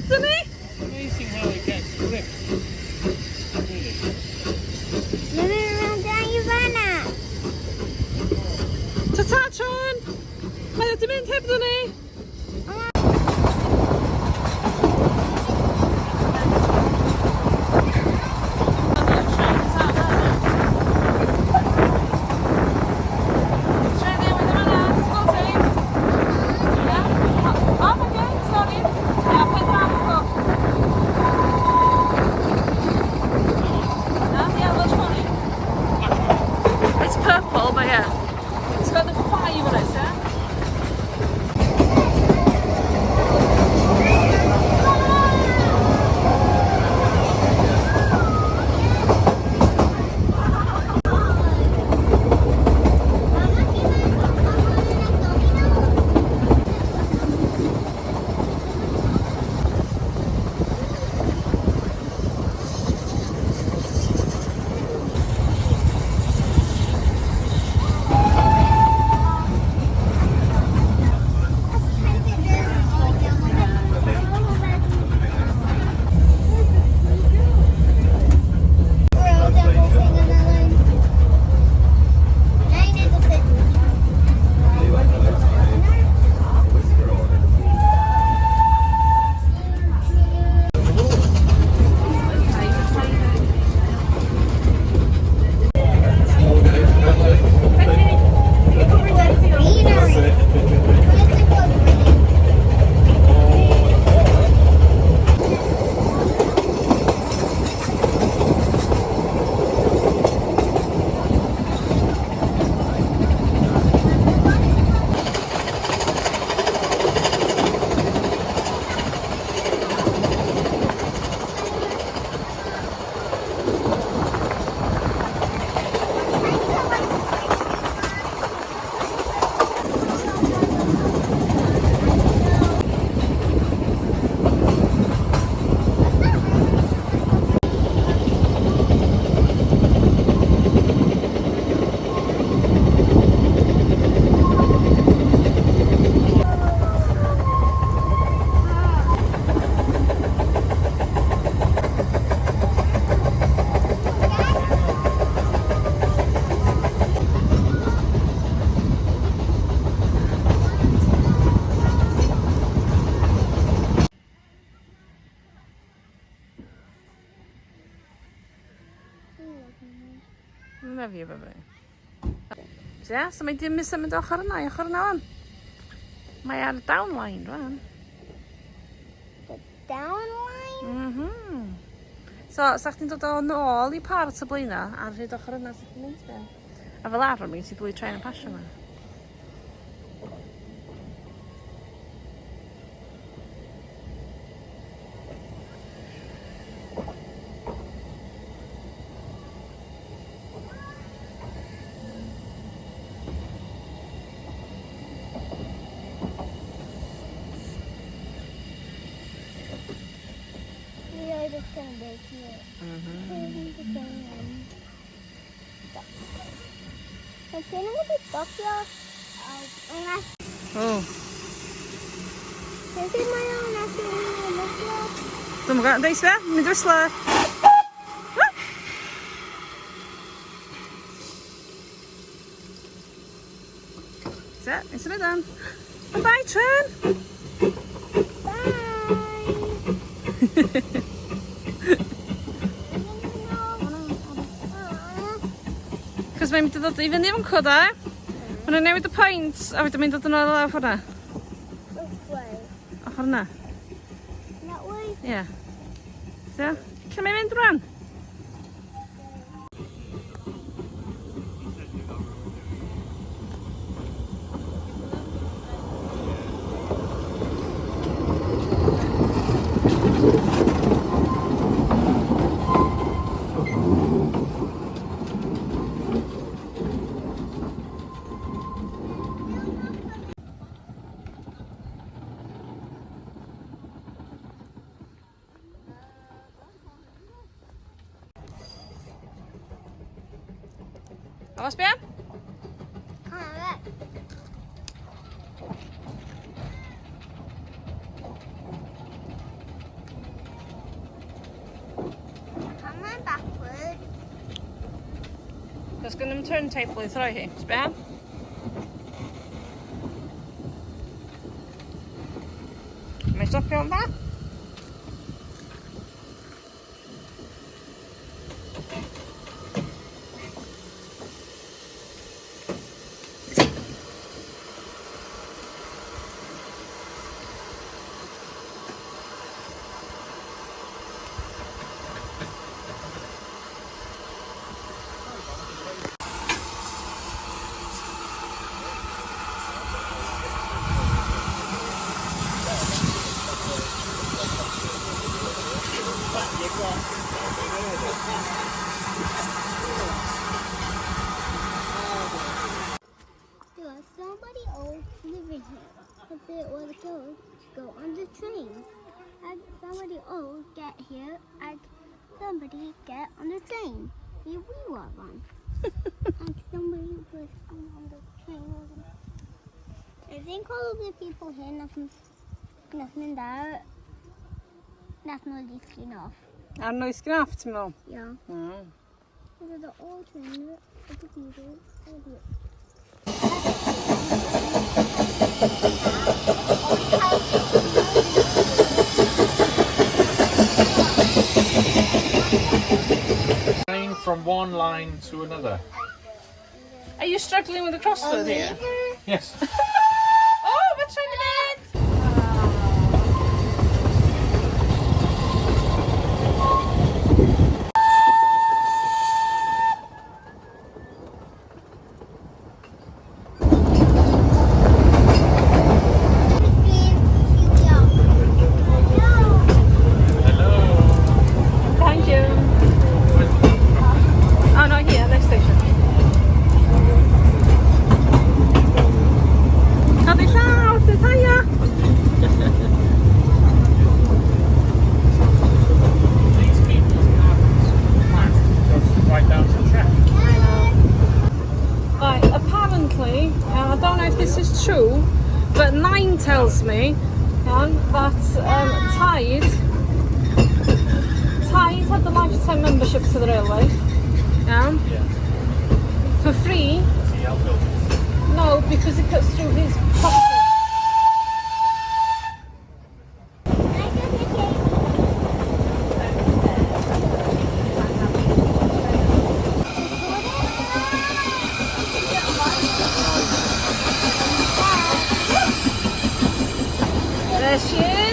hebdwn ni? Amazing how it gets gripped. Really. Mae'n mynd rownd â i fanna. Ta-ta, John! Mae o di mynd hebdwn ni. Love you, baby. So, yeah, so mae dim mis yn mynd ochr yna, ochr yna on. Mae ar downline rwan. The downline? So, sa chdi'n dod o nôl i port o blaena, ar hyd ochr yna sy'n mynd be. A fel arfer mi ti ddwy tren yn pasio yma. It's going to be here. Mae gen i wedi stopio. Oh. Beth mae o'n asio? Dwi'n gwybod, deis fe? Mynd drwy sle. Se, nes ymwneud am. Bye, Tren! Cos mae'n mynd i ddod i fyny efo'n cwda. Mae'n nhw'n newid y pwynt a wedyn mynd dod yn ôl o'r hwnna. Which way? Ochr hwnna. That way? Ie. So, lle mae'n mynd rwan? Awas, Bian? Sgan am turntable i throi hi. Sben? Mae'n stopio am dda? There was somebody old living here, but there was a girl to go on the train. And somebody old get here, and somebody get on the train. Here we were one. And somebody was on the train. I think all of the people here, nothing there, nothing really clean off. Ar noes gyn off, ti'n meddwl? Yeah. Mm. There's the old train, the computer, Train from one line to another. Are you struggling with the crossword here? Yes. Oh, we're trying to bed! Thank you. Oh no, here, next station. Cadw llaw, dy taia. These people's path goes right down to the track. Right, apparently, I don't know if this is true, but 9 tells me that Tide had the lifetime membership to the railway. Yeah. For free. See how buildings. No, because it cuts through his property. There she is.